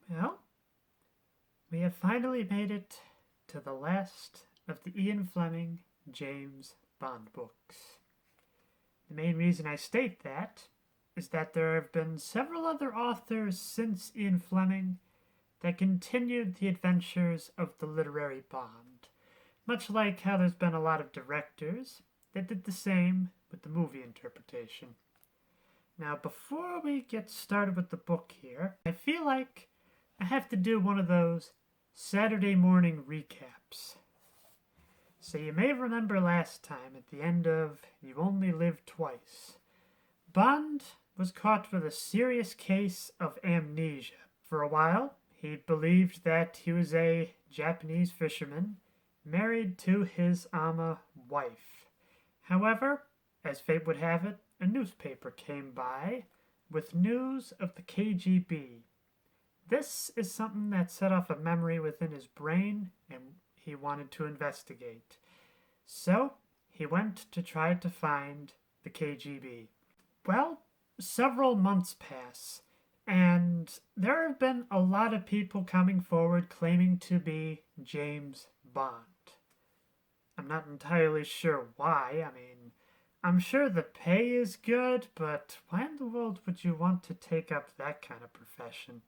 Well, we have finally made it to the last of the Ian Fleming James Bond books. The main reason I state that is that there have been several other authors since Ian Fleming that continued the adventures of the literary Bond, much like how there's been a lot of directors that did the same with the movie interpretation. Now, before we get started with the book here, I feel like I have to do one of those Saturday morning recaps. So you may remember last time at the end of You Only Live Twice, Bond was caught with a serious case of amnesia. For a while, he believed that he was a Japanese fisherman married to his ama wife. However, as fate would have it, a newspaper came by with news of the KGB. This is something that set off a memory within his brain, and he wanted to investigate. So, he went to try to find the KGB. Well, several months pass, and there have been a lot of people coming forward claiming to be James Bond. I'm not entirely sure why. I'm sure the pay is good, but why in the world would you want to take up that kind of profession?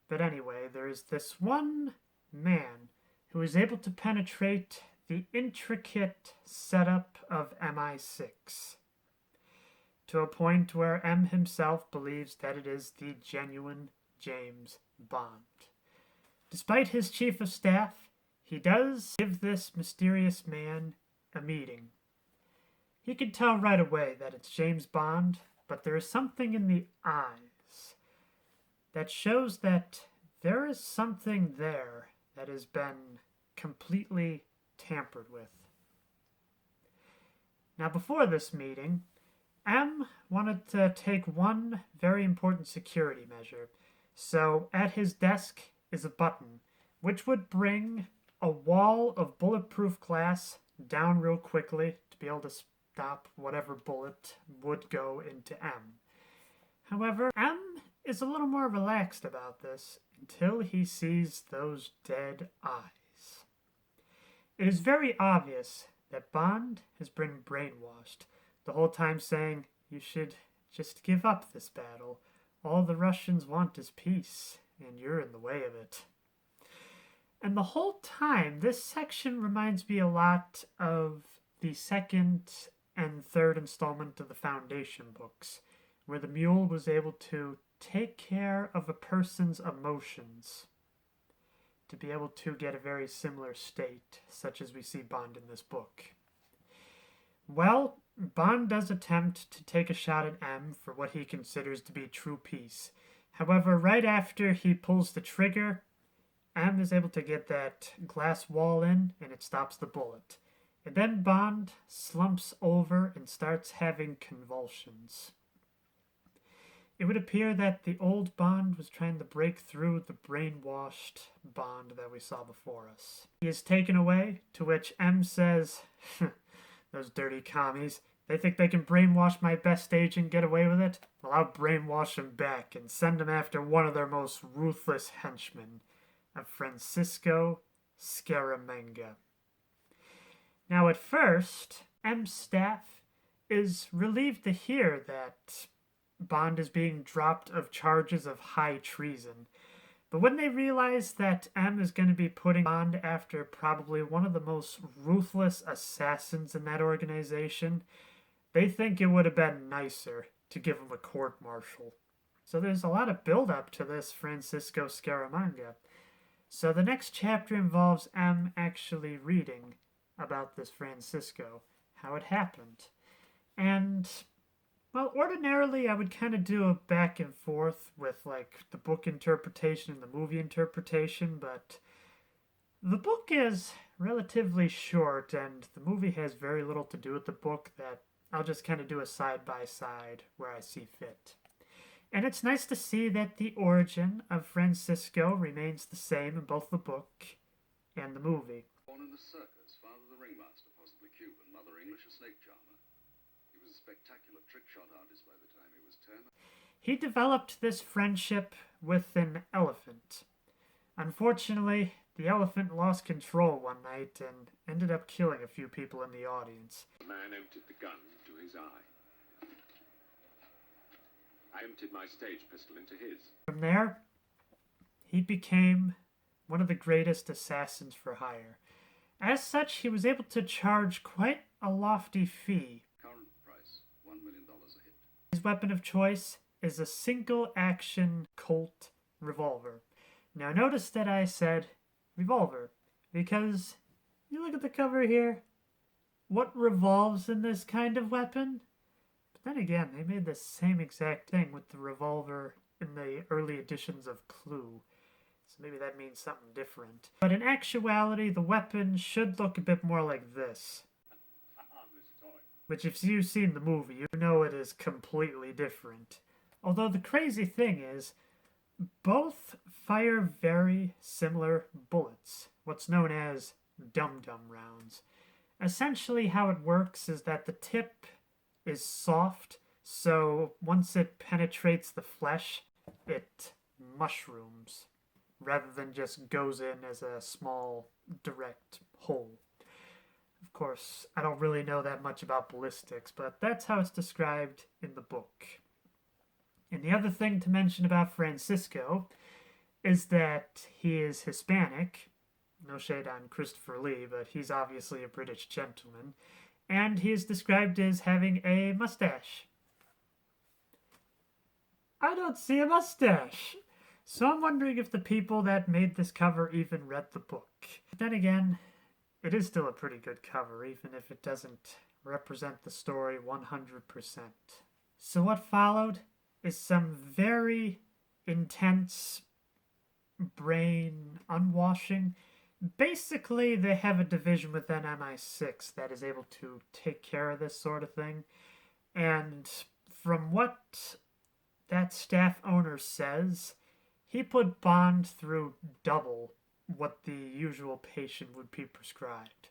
But anyway, there's this one man who is able to penetrate the intricate setup of MI6 to a point where M himself believes that it is the genuine James Bond. Despite his chief of staff, he does give this mysterious man a meeting. He can tell right away that it's James Bond, but there is something in the eyes that shows that there is something there that has been completely tampered with. Now, before this meeting, M wanted to take one very important security measure. So, at his desk is a button, which would bring a wall of bulletproof glass down real quickly to be able to stop whatever bullet would go into M. However, M is a little more relaxed about this until he sees those dead eyes. It is very obvious that Bond has been brainwashed, the whole time saying, "You should just give up this battle. All the Russians want is peace, and you're in the way of it." And the whole time, this section reminds me a lot of the second and third installment of the Foundation books, where the mule was able to take care of a person's emotions to be able to get a very similar state, such as we see Bond in this book. Well, Bond does attempt to take a shot at M for what he considers to be true peace. However, right after he pulls the trigger, M is able to get that glass wall in, and it stops the bullet. And then Bond slumps over and starts having convulsions. It would appear that the old Bond was trying to break through the brainwashed Bond that we saw before us. He is taken away, to which M says, "Those dirty commies, they think they can brainwash my best agent and get away with it? Well, I'll brainwash them back and send them after one of their most ruthless henchmen, a Francisco Scaramanga." Now, at first, M's staff is relieved to hear that Bond is being dropped of charges of high treason. But when they realize that M is going to be putting Bond after probably one of the most ruthless assassins in that organization, they think it would have been nicer to give him a court-martial. So there's a lot of build-up to this Francisco Scaramanga. So the next chapter involves M actually reading about this Francisco, how it happened. And, well, ordinarily I would kind of do a back and forth with, like, the book interpretation and the movie interpretation, but the book is relatively short, and the movie has very little to do with the book, that I'll just kind of do a side-by-side where I see fit. And it's nice to see that the origin of Francisco remains the same in both the book and the movie. Born in the circus, father the ringmaster, possibly Cuban, mother English, a snake charmer. He was a spectacular trick shot artist by the time he was 10. He developed this friendship with an elephant. Unfortunately, the elephant lost control one night and ended up killing a few people in the audience. The man emptied the gun into his eye. I emptied my stage pistol into his. From there, he became one of the greatest assassins for hire. As such, he was able to charge quite a lofty fee. Current price, $1 million a hit. His weapon of choice is a single-action Colt revolver. Now notice that I said revolver, because you look at the cover here, what revolves in this kind of weapon? But then again, they made the same exact thing with the revolver in the early editions of Clue. So maybe that means something different. But in actuality, the weapon should look a bit more like this. Which if you've seen the movie, you know it is completely different. Although the crazy thing is, both fire very similar bullets, what's known as dum-dum rounds. Essentially how it works is that the tip is soft, so once it penetrates the flesh, it mushrooms, rather than just goes in as a small, direct hole. Of course, I don't really know that much about ballistics, but that's how it's described in the book. And the other thing to mention about Francisco is that he is Hispanic. No shade on Christopher Lee, but he's obviously a British gentleman. And he is described as having a mustache. I don't see a mustache! So I'm wondering if the people that made this cover even read the book. But then again, it is still a pretty good cover, even if it doesn't represent the story 100%. So what followed is some very intense brain unwashing. Basically, they have a division within MI6 that is able to take care of this sort of thing. And from what that staff owner says, he put Bond through double what the usual patient would be prescribed.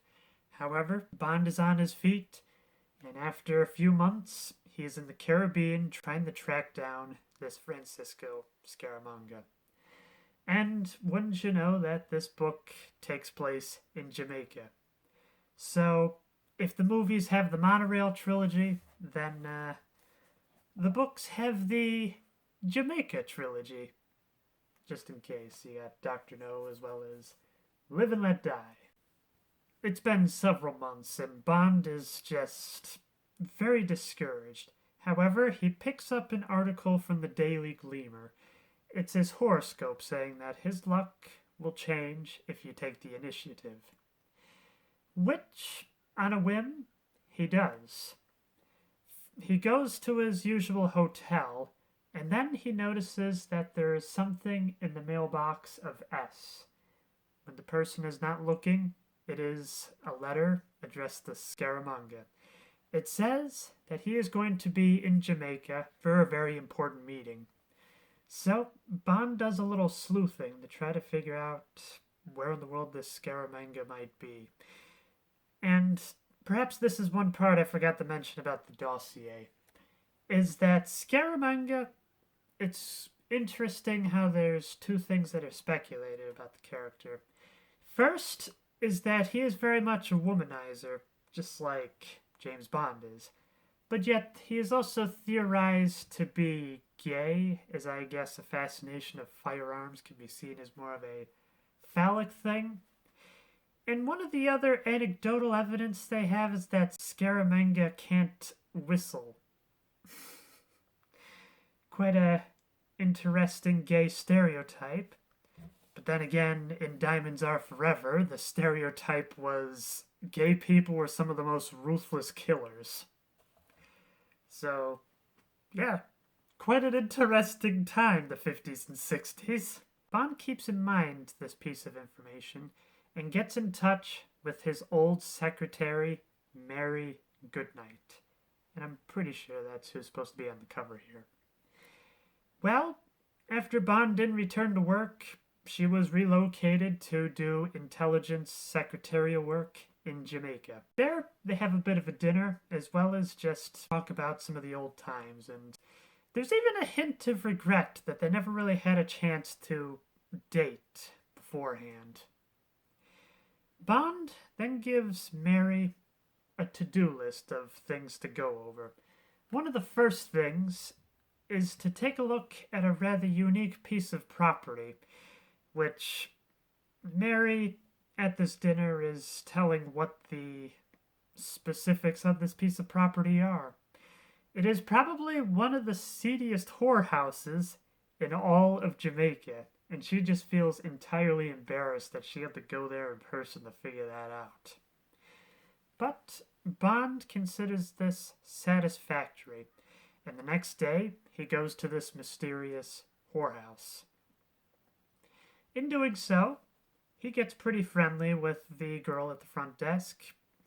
However, Bond is on his feet, and after a few months, he is in the Caribbean trying to track down this Francisco Scaramanga. And wouldn't you know that this book takes place in Jamaica? So, if the movies have the Monorail trilogy, then the books have the Jamaica trilogy. Just in case, you got Dr. No as well as Live and Let Die. It's been several months and Bond is just very discouraged. However, he picks up an article from the Daily Gleamer. It's his horoscope saying that his luck will change if you take the initiative. Which, on a whim, he does. He goes to his usual hotel, and then he notices that there is something in the mailbox of S. When the person is not looking, it is a letter addressed to Scaramanga. It says that he is going to be in Jamaica for a very important meeting. So, Bond does a little sleuthing to try to figure out where in the world this Scaramanga might be. And perhaps this is one part I forgot to mention about the dossier, is that Scaramanga, it's interesting how there's two things that are speculated about the character. First is that he is very much a womanizer, just like James Bond is. But yet, he is also theorized to be gay, as I guess a fascination of firearms can be seen as more of a phallic thing. And one of the other anecdotal evidence they have is that Scaramanga can't whistle. Quite a interesting gay stereotype. But then again, in Diamonds Are Forever, the stereotype was gay people were some of the most ruthless killers. So, yeah, quite an interesting time, the 50s and 60s. Bond keeps in mind this piece of information and gets in touch with his old secretary, Mary Goodnight. And I'm pretty sure that's who's supposed to be on the cover here. Well, after Bond didn't return to work, she was relocated to do intelligence secretarial work in Jamaica. There, they have a bit of a dinner, as well as just talk about some of the old times, and There's even a hint of regret that they never really had a chance to date beforehand. Bond then gives Mary a to-do list of things to go over. One of the first things is to take a look at a rather unique piece of property, which Mary at this dinner is telling what the specifics of this piece of property are. It is probably one of the seediest whorehouses in all of Jamaica, and she just feels entirely embarrassed that she had to go there in person to figure that out. But Bond considers this satisfactory, and the next day he goes to this mysterious whorehouse. In doing so, he gets pretty friendly with the girl at the front desk.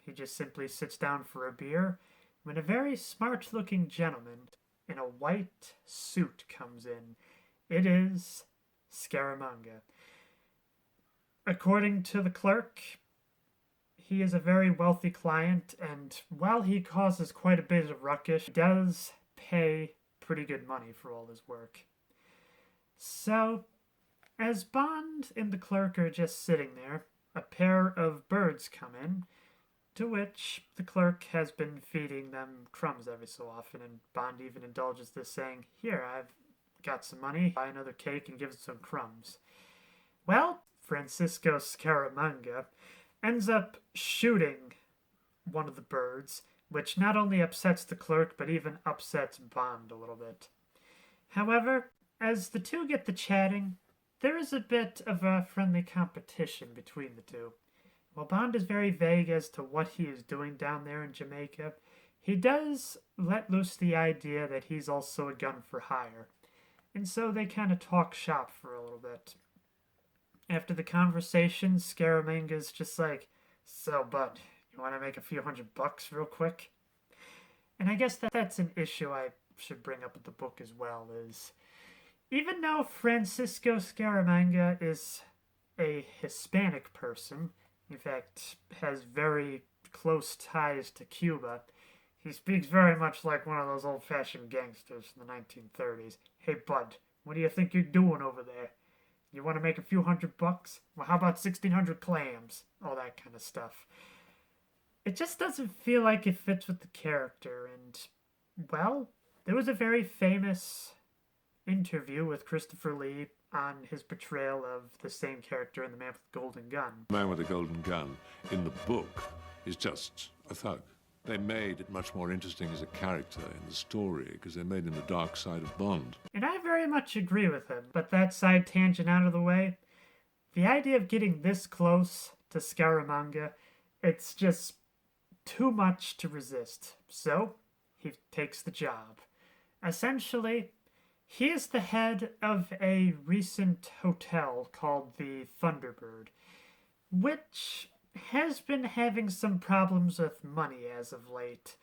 He just simply sits down for a beer when a very smart-looking gentleman in a white suit comes in. It is Scaramanga. According to the clerk, he is a very wealthy client, and while he causes quite a bit of ruckus, he does pay pretty good money for all his work. So, as Bond and the clerk are just sitting there, a pair of birds come in, to which the clerk has been feeding them crumbs every so often, and Bond even indulges this, saying, "Here, I've got some money, buy another cake and gives it some crumbs." Well, Francisco Scaramanga ends up shooting one of the birds, which not only upsets the clerk, but even upsets Bond a little bit. However, as the two get to chatting, there is a bit of a friendly competition between the two. While Bond is very vague as to what he is doing down there in Jamaica, he does let loose the idea that he's also a gun for hire, and so they kind of talk shop for a little bit. After the conversation, Scaramanga's just like, "So, bud, you want to make a few $100 real quick?" And I guess that's an issue I should bring up with the book as well, is even though Francisco Scaramanga is a Hispanic person, in fact, has very close ties to Cuba, he speaks very much like one of those old-fashioned gangsters from the 1930s. "Hey, bud, what do you think you're doing over there? You want to make a few $100? Well, how about 1,600 clams?" All that kind of stuff. It just doesn't feel like it fits with the character, and, well, there was a very famous interview with Christopher Lee on his portrayal of the same character in The Man with the Golden Gun. The Man with the Golden Gun in the book is just a thug. They made it much more interesting as a character in the story because they made him the dark side of Bond. And I very much agree with him, but that side tangent out of the way, the idea of getting this close to Scaramanga, it's just too much to resist. So, he takes the job. Essentially, he is the head of a recent hotel called the Thunderbird, which has been having some problems with money as of late.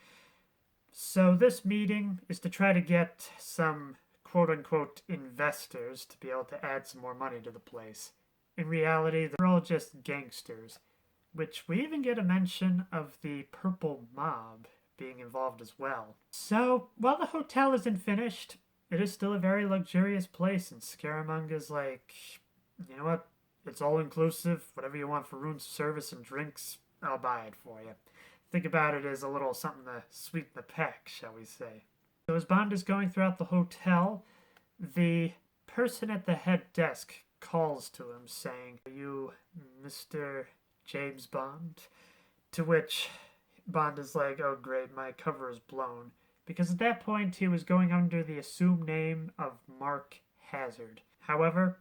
So this meeting is to try to get some quote-unquote investors to be able to add some more money to the place. In reality, they're all just gangsters, which we even get a mention of the Purple Mob being involved as well. So, while the hotel isn't finished, it is still a very luxurious place, and Scaramanga's like, "You know what? It's all inclusive. Whatever you want for room service and drinks, I'll buy it for you." Think about it as a little something to sweeten the pack, shall we say. So as Bond is going throughout the hotel, the person at the head desk calls to him saying, "Are you Mr. James Bond?" To which Bond is like, "Oh great, my cover is blown." Because at that point he was going under the assumed name of Mark Hazard. However,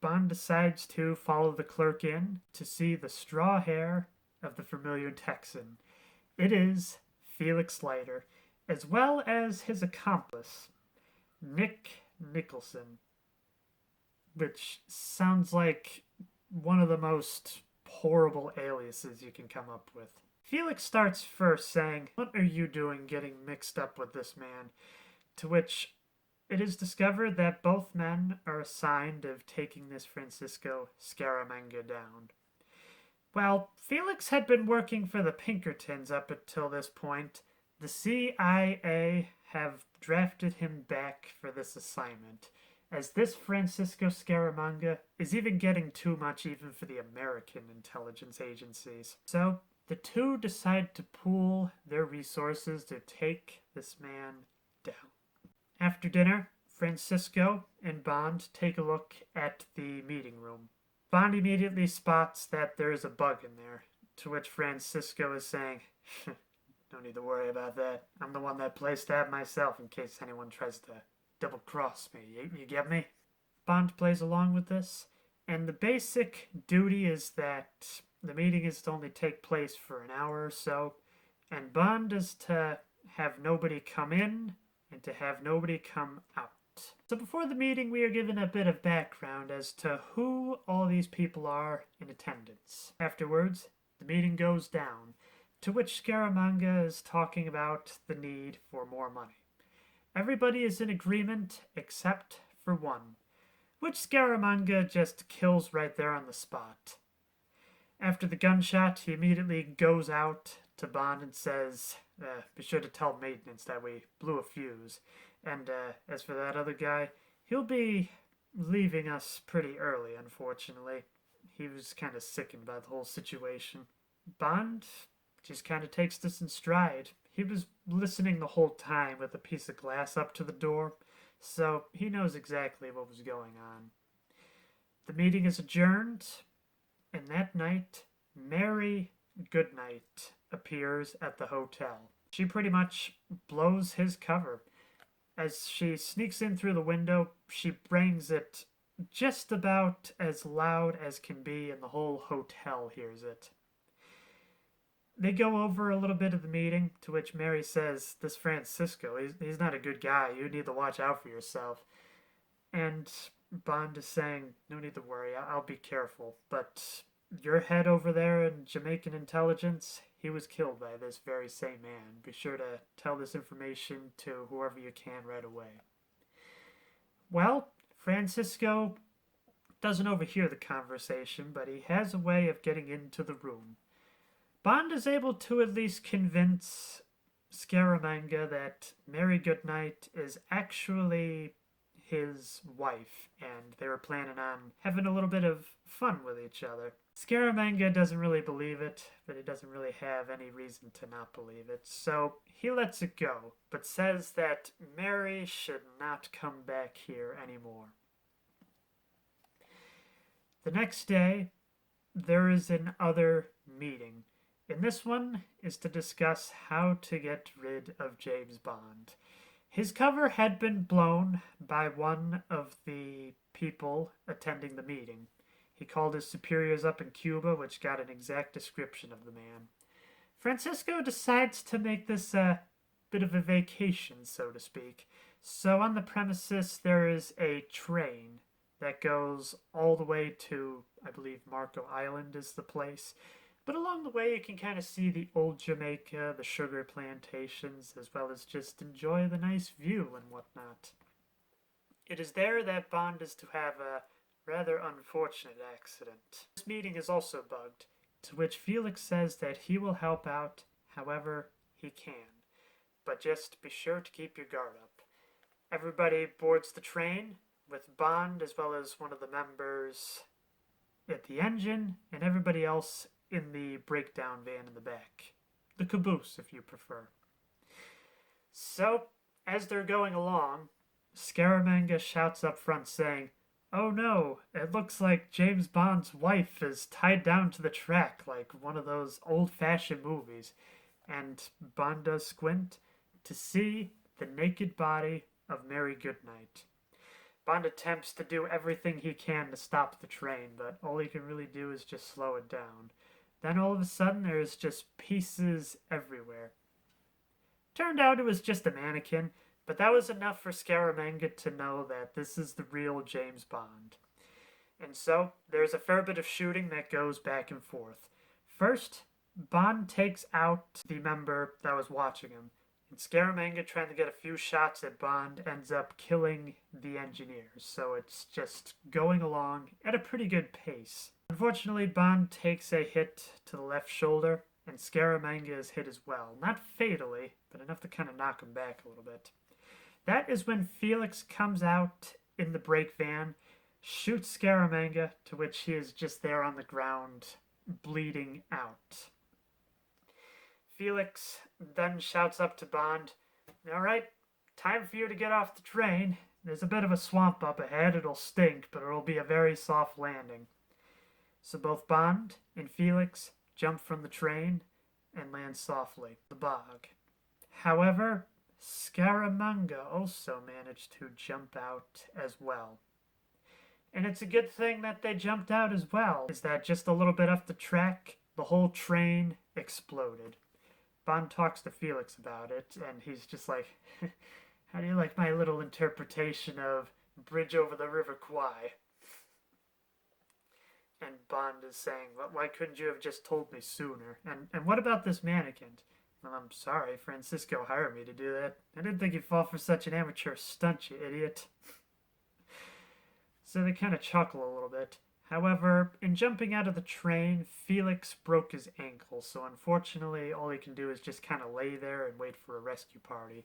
Bond decides to follow the clerk in to see the straw hair of the familiar Texan. It is Felix Leiter, as well as his accomplice, Nick Nicholson, which sounds like one of the most horrible aliases you can come up with. Felix starts first saying, "What are you doing getting mixed up with this man?" To which it is discovered that both men are assigned of taking this Francisco Scaramanga down. Well, Felix had been working for the Pinkertons up until this point. The CIA have drafted him back for this assignment, as this Francisco Scaramanga is even getting too much even for the American intelligence agencies. So the two decide to pool their resources to take this man down. After dinner, Francisco and Bond take a look at the meeting room. Bond immediately spots that there is a bug in there, to which Francisco is saying, "No need to worry about that. I'm the one that placed that myself in case anyone tries to double-cross me. You get me?" Bond plays along with this, and the basic duty is that the meeting is to only take place for an hour or so, and Bond is to have nobody come in and to have nobody come out. So before the meeting, we are given a bit of background as to who all these people are in attendance. Afterwards, the meeting goes down, to which Scaramanga is talking about the need for more money. Everybody is in agreement except for one, which Scaramanga just kills right there on the spot. After the gunshot, he immediately goes out to Bond and says, "Be sure to tell maintenance that we blew a fuse. And as for that other guy, he'll be leaving us pretty early, unfortunately. He was kind of sickened by the whole situation." Bond just kind of takes this in stride. He was listening the whole time with a piece of glass up to the door, so he knows exactly what was going on. The meeting is adjourned, and that night, Mary Goodnight appears at the hotel. She pretty much blows his cover. As she sneaks in through the window, she bangs it just about as loud as can be, and the whole hotel hears it. They go over a little bit of the meeting, to which Mary says, "This Francisco, he's not a good guy. You need to watch out for yourself." And Bond is saying, "No need to worry. I'll be careful. But your head over there in Jamaican intelligence, he was killed by this very same man. Be sure to tell this information to whoever you can right away." Well, Francisco doesn't overhear the conversation, but he has a way of getting into the room. Bond is able to at least convince Scaramanga that Mary Goodnight is actually his wife, and they were planning on having a little bit of fun with each other. Scaramanga doesn't really believe it, but he doesn't really have any reason to not believe it, so he lets it go, but says that Mary should not come back here anymore. The next day, there is another meeting. And this one is to discuss how to get rid of James Bond. His cover had been blown by one of the people attending the meeting. He called his superiors up in Cuba, which got an exact description of the man. Francisco decides to make this a bit of a vacation, so to speak. So on the premises, there is a train that goes all the way to, I believe, Marco Island is the place. But along the way, you can kind of see the old Jamaica, the sugar plantations, as well as just enjoy the nice view and whatnot. It is there that Bond is to have a rather unfortunate accident. This meeting is also bugged, to which Felix says that he will help out however he can. But just be sure to keep your guard up. Everybody boards the train, with Bond as well as one of the members at the engine, and everybody else in the breakdown van in the back. The caboose, if you prefer. So, as they're going along, Scaramanga shouts up front saying, "Oh no, it looks like James Bond's wife is tied down to the track like one of those old-fashioned movies." And Bond does squint to see the naked body of Mary Goodnight. Bond attempts to do everything he can to stop the train, but all he can really do is just slow it down. Then all of a sudden, there's just pieces everywhere. Turned out it was just a mannequin, but that was enough for Scaramanga to know that this is the real James Bond. And so, there's a fair bit of shooting that goes back and forth. First, Bond takes out the member that was watching him, and Scaramanga, trying to get a few shots at Bond, ends up killing the engineers, so it's just going along at a pretty good pace. Unfortunately, Bond takes a hit to the left shoulder, and Scaramanga is hit as well. Not fatally, but enough to kind of knock him back a little bit. That is when Felix comes out in the brake van, shoots Scaramanga, to which he is just there on the ground, bleeding out. Felix then shouts up to Bond, "All right, time for you to get off the train. There's a bit of a swamp up ahead. It'll stink, but it'll be a very soft landing." So both Bond and Felix jump from the train and land softly in the bog. However, Scaramanga also managed to jump out as well. And it's a good thing that they jumped out as well, is that just a little bit off the track, the whole train exploded. Bond talks to Felix about it, and he's just like, "How do you like my little interpretation of Bridge over the River Kwai?" And Bond is saying, "Well, why couldn't you have just told me sooner? And what about this mannequin?" "Well, I'm sorry, Francisco hired me to do that. I didn't think you'd fall for such an amateur stunt, you idiot." So they kind of chuckle a little bit. However, in jumping out of the train, Felix broke his ankle, so unfortunately all he can do is just kind of lay there and wait for a rescue party,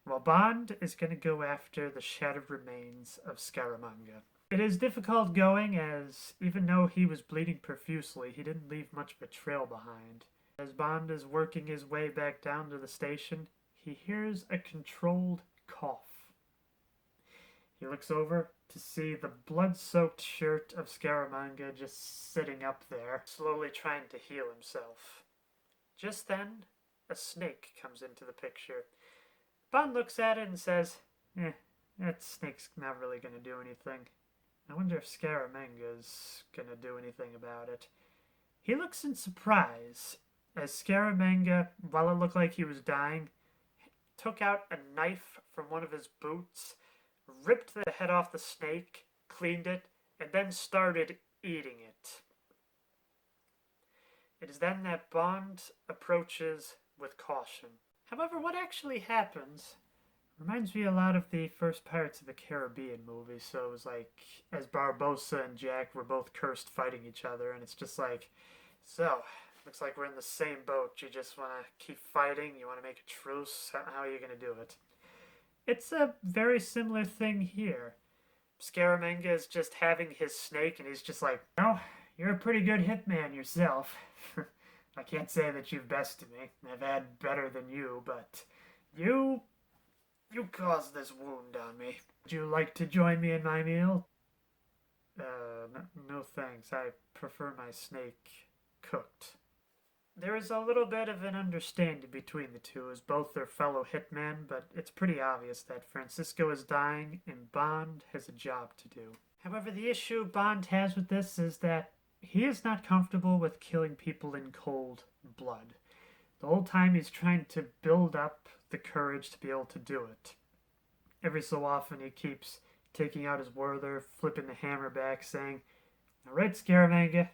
while Bond is going to go after the shattered remains of Scaramanga. It is difficult going, as even though he was bleeding profusely, he didn't leave much of a trail behind. As Bond is working his way back down to the station, he hears a controlled cough. He looks over to see the blood-soaked shirt of Scaramanga just sitting up there, slowly trying to heal himself. Just then, a snake comes into the picture. Bond looks at it and says, that snake's not really going to do anything. I wonder if Scaramanga's going to do anything about it." He looks in surprise as Scaramanga, while it looked like he was dying, took out a knife from one of his boots, ripped the head off the snake, cleaned it, and then started eating it. It is then that Bond approaches with caution. However, what actually happens reminds me a lot of the first Pirates of the Caribbean movie. So it was like, as Barbossa and Jack were both cursed fighting each other, and it's just like, so, looks like we're in the same boat. You just want to keep fighting? You want to make a truce? How are you going to do it? It's a very similar thing here. Scaramanga is just having his snake, and he's just like, "Oh, you're a pretty good hitman yourself. I can't say that you've bested me. I've had better than you, but you caused this wound on me. Would you like to join me in my meal?" No thanks. I prefer my snake cooked." There is a little bit of an understanding between the two, as both are fellow hitmen, but it's pretty obvious that Francisco is dying and Bond has a job to do. However, the issue Bond has with this is that he is not comfortable with killing people in cold blood. The whole time he's trying to build up the courage to be able to do it. Every so often he keeps taking out his Werther, flipping the hammer back, saying, "All right, Scaramanga,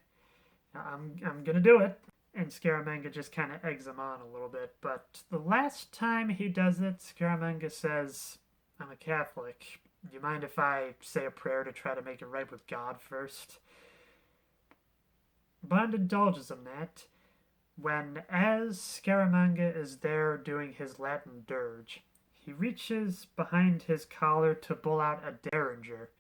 I'm gonna do it." And Scaramanga just kind of eggs him on a little bit. But the last time he does it, Scaramanga says, "I'm a Catholic. Do you mind if I say a prayer to try to make it right with God first?" Bond indulges him that when, as Scaramanga is there doing his Latin dirge, he reaches behind his collar to pull out a derringer,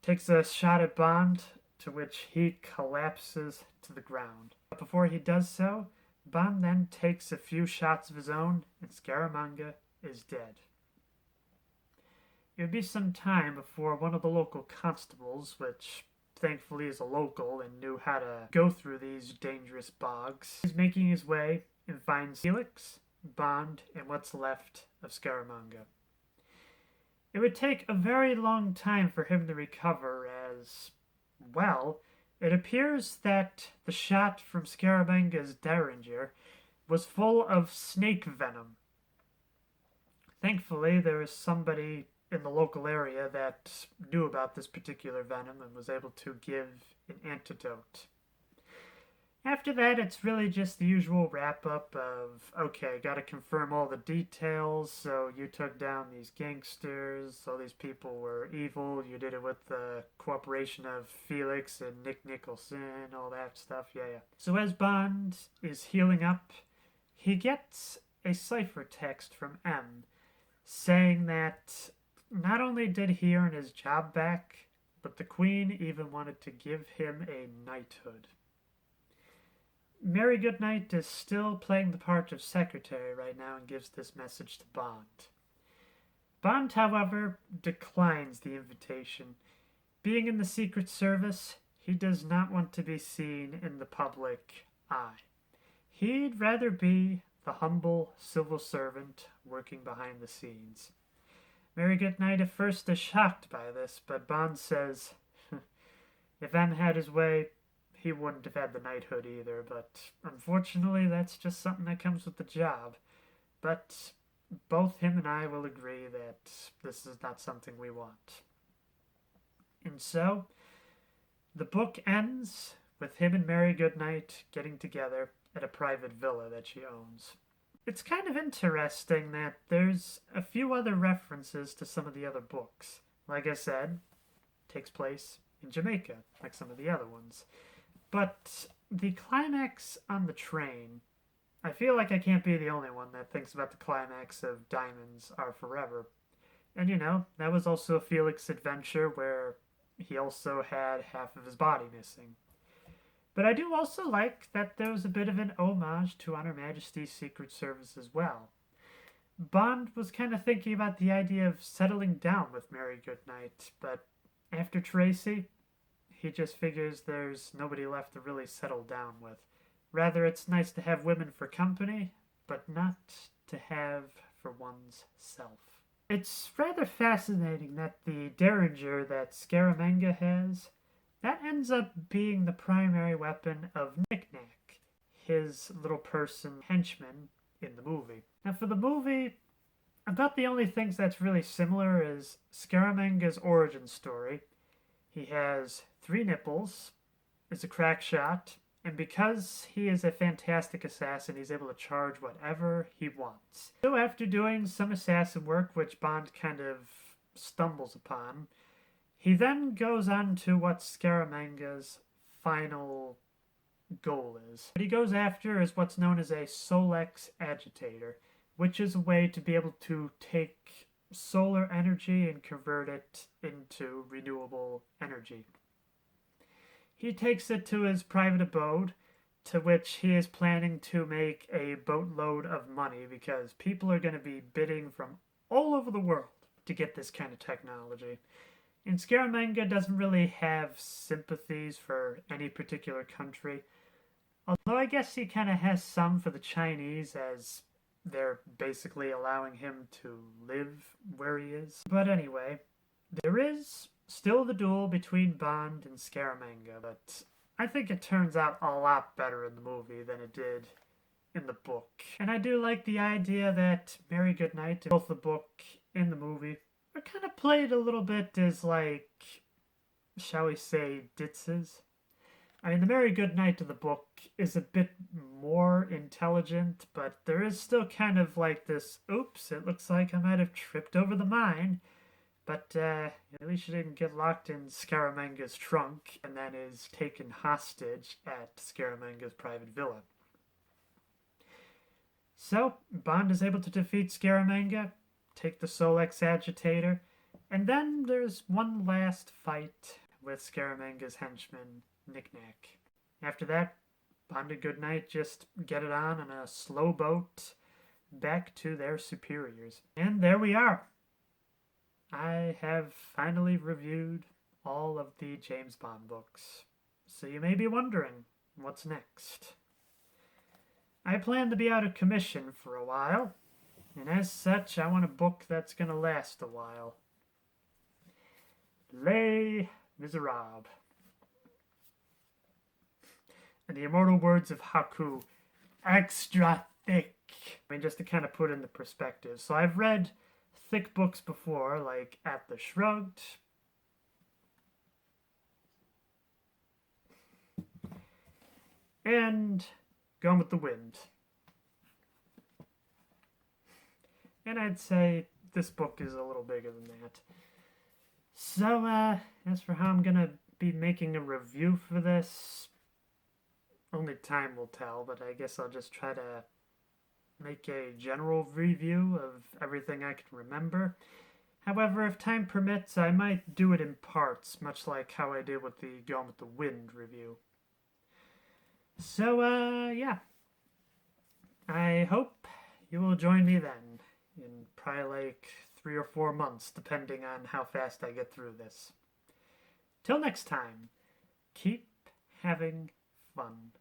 takes a shot at Bond, to which he collapses to the ground. But before he does so, Bond then takes a few shots of his own, and Scaramanga is dead. It would be some time before one of the local constables, which thankfully is a local and knew how to go through these dangerous bogs, is making his way and finds Felix, Bond, and what's left of Scaramanga. It would take a very long time for him to recover, as, well, it appears that the shot from Scaramanga's derringer was full of snake venom. Thankfully, there was somebody in the local area that knew about this particular venom and was able to give an antidote. After that, it's really just the usual wrap-up of, okay, gotta confirm all the details, so you took down these gangsters, all these people were evil, you did it with the cooperation of Felix and Nick Nicholson, all that stuff, yeah. So as Bond is healing up, he gets a cipher text from M, saying that not only did he earn his job back, but the Queen even wanted to give him a knighthood. Mary Goodnight is still playing the part of secretary right now and gives this message to Bond. Bond, however, declines the invitation. Being in the Secret Service, he does not want to be seen in the public eye. He'd rather be the humble civil servant working behind the scenes. Mary Goodnight at first is shocked by this, but Bond says, if M had his way, he wouldn't have had the knighthood either, but unfortunately that's just something that comes with the job. But both him and I will agree that this is not something we want. And so, the book ends with him and Mary Goodnight getting together at a private villa that she owns. It's kind of interesting that there's a few other references to some of the other books. Like I said, it takes place in Jamaica, like some of the other ones. But the climax on the train, I feel like I can't be the only one that thinks about the climax of Diamonds Are Forever. And that was also Felix's adventure where he also had half of his body missing. But I do also like that there was a bit of an homage to Her Majesties Secret Service as well. Bond was kind of thinking about the idea of settling down with Mary Goodnight, but after Tracy, he just figures there's nobody left to really settle down with. Rather, it's nice to have women for company, but not to have for one's self. It's rather fascinating that the derringer that Scaramanga has, that ends up being the primary weapon of Knick-Knack, his little person henchman in the movie. Now for the movie, about the only things that's really similar is Scaramanga's origin story. He has 3 nipples, is a crack shot, and because he is a fantastic assassin, he's able to charge whatever he wants. So after doing some assassin work, which Bond kind of stumbles upon, he then goes on to what Scaramanga's final goal is. What he goes after is what's known as a Solex agitator, which is a way to be able to take solar energy and convert it into renewable energy. He takes it to his private abode, to which he is planning to make a boatload of money because people are going to be bidding from all over the world to get this kind of technology. And Scaramanga doesn't really have sympathies for any particular country, although I guess he kind of has some for the Chinese, as they're basically allowing him to live where he is. But anyway, there is still the duel between Bond and Scaramanga, but I think it turns out a lot better in the movie than it did in the book. And I do like the idea that Mary Goodnight, in both the book and the movie, are kind of played a little bit as, like, shall we say, ditzes. I mean, the Mary Goodnight of the book is a bit more intelligent, but there is still kind of like this, oops, it looks like I might have tripped over the mine. But at least she didn't get locked in Scaramanga's trunk and then is taken hostage at Scaramanga's private villa. So, Bond is able to defeat Scaramanga, take the Solex agitator, and then there's one last fight with Scaramanga's henchman, Knick-Knack. After that, Bond and Goodnight just get it on a slow boat back to their superiors. And there we are. I have finally reviewed all of the James Bond books. So you may be wondering, what's next? I plan to be out of commission for a while, and as such, I want a book that's going to last a while. Les Miserables. In the immortal words of Haku, extra thick. I mean, just to kind of put in the perspective. So I've read thick books before, like Atlas Shrugged, and Gone with the Wind. And I'd say this book is a little bigger than that. So, as for how I'm gonna be making a review for this, only time will tell, but I guess I'll just try to make a general review of everything I can remember. However, if time permits, I might do it in parts, much like how I did with the Gone with the Wind review. So, yeah. I hope you will join me then, in probably like 3 or 4 months, depending on how fast I get through this. Till next time, keep having fun.